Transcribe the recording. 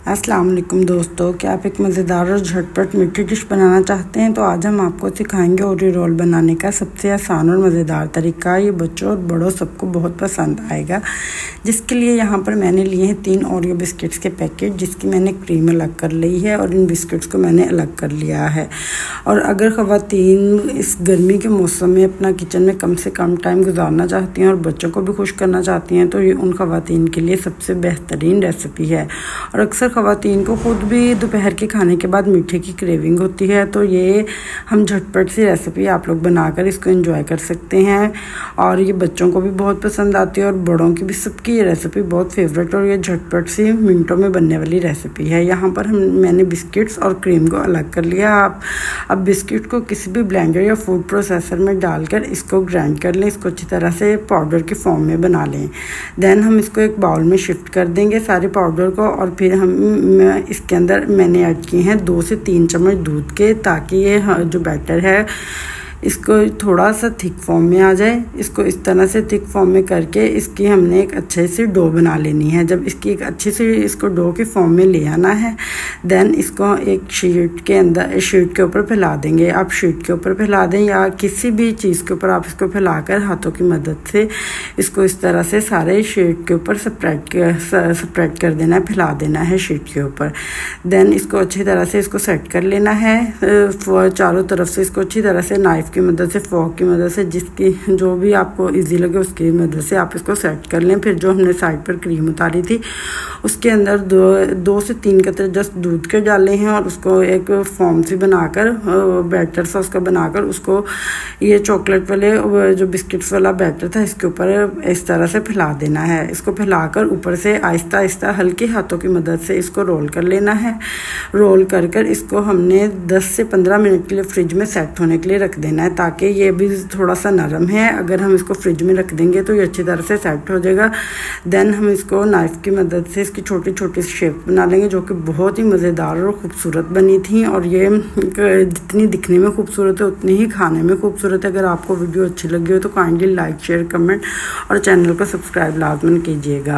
अस्सलाम वालेकुम दोस्तों, क्या आप एक मज़ेदार और झटपट मीठी डिश बनाना चाहते हैं? तो आज हम आपको सिखाएंगे ओरियो रोल बनाने का सबसे आसान और मज़ेदार तरीका। ये बच्चों और बड़ों सबको बहुत पसंद आएगा। जिसके लिए यहाँ पर मैंने लिए हैं 3 ओरियो बिस्किट्स के पैकेट, जिसकी मैंने क्रीम अलग कर ली है और इन बिस्किट्स को मैंने अलग कर लिया है। और अगर ख़वातीन इस गर्मी के मौसम में अपना किचन में कम से कम टाइम गुजारना चाहती हैं और बच्चों को भी खुश करना चाहती हैं, तो ये उन ख़वातीन के लिए सबसे बेहतरीन रेसिपी है। और अक्सर ख़वातीन को खुद भी दोपहर के खाने के बाद मीठे की क्रेविंग होती है, तो ये हम झटपट सी रेसिपी आप लोग बनाकर इसको एंजॉय कर सकते हैं। और ये बच्चों को भी बहुत पसंद आती है और बड़ों की भी, सबकी ये रेसिपी बहुत फेवरेट और ये झटपट सी मिनटों में बनने वाली रेसिपी है। यहाँ पर मैंने बिस्किट्स और क्रीम को अलग कर लिया। आप अब बिस्किट को किसी भी ब्लेंडर या फूड प्रोसेसर में डालकर इसको ग्राइंड कर लें, इसको अच्छी तरह से पाउडर के फॉर्म में बना लें। देन हम इसको एक बाउल में शिफ्ट कर देंगे सारे पाउडर को, और फिर इसके अंदर मैंने ऐड किए हैं 2 से 3 चम्मच दूध के, ताकि ये जो बैटर है इसको थोड़ा सा थिक फॉर्म में आ जाए। इसको इस तरह से थिक फॉर्म में करके इसकी हमने एक अच्छे से डो बना लेनी है। जब इसकी एक अच्छी से इसको डो के फॉर्म में ले आना है, देन इसको एक शीट के ऊपर फैला देंगे। आप शीट के ऊपर फैला दें या किसी भी चीज़ के ऊपर आप इसको फैलाकर हाथों की मदद से इसको इस तरह से सारे शीट के ऊपर स्प्रेड कर देना है, फैला देना है शीट के ऊपर। देन इसको अच्छी तरह से इसको सेट कर लेना है चारों तरफ से। इसको अच्छी तरह से नाइफ की मदद से, फोक की मदद से, जिसकी जो भी आपको इजी लगे उसकी मदद से आप इसको सेट कर लें। फिर जो हमने साइड पर क्रीम उतारी थी उसके अंदर 2 से 3 कतरे जस्ट दूध के डाले हैं और उसको एक फॉर्म से बनाकर, बैटर सा उसका बनाकर, उसको ये चॉकलेट वाले जो बिस्किट्स वाला बैटर था इसके ऊपर इस तरह से फैला देना है। इसको फैलाकर ऊपर से आहिस्ता आहिस्ता हल्के हाथों की मदद से इसको रोल कर लेना है। रोल कर इसको हमने 10 से 15 मिनट के लिए फ्रिज में सेट होने के लिए रख देना है, ताकि ये भी थोड़ा सा नरम है। अगर हम इसको फ्रिज में रख देंगे तो ये अच्छी तरह से सेट हो जाएगा। देन हम इसको नाइफ की मदद से इसकी छोटी छोटी शेप बना लेंगे, जो कि बहुत ही मज़ेदार और ख़ूबसूरत बनी थी। और ये जितनी दिखने में खूबसूरत है उतनी ही खाने में खूबसूरत है। अगर आपको वीडियो अच्छी लगी हो तो काइंडली लाइक, शेयर, कमेंट और चैनल को सब्सक्राइब लाजमन कीजिएगा।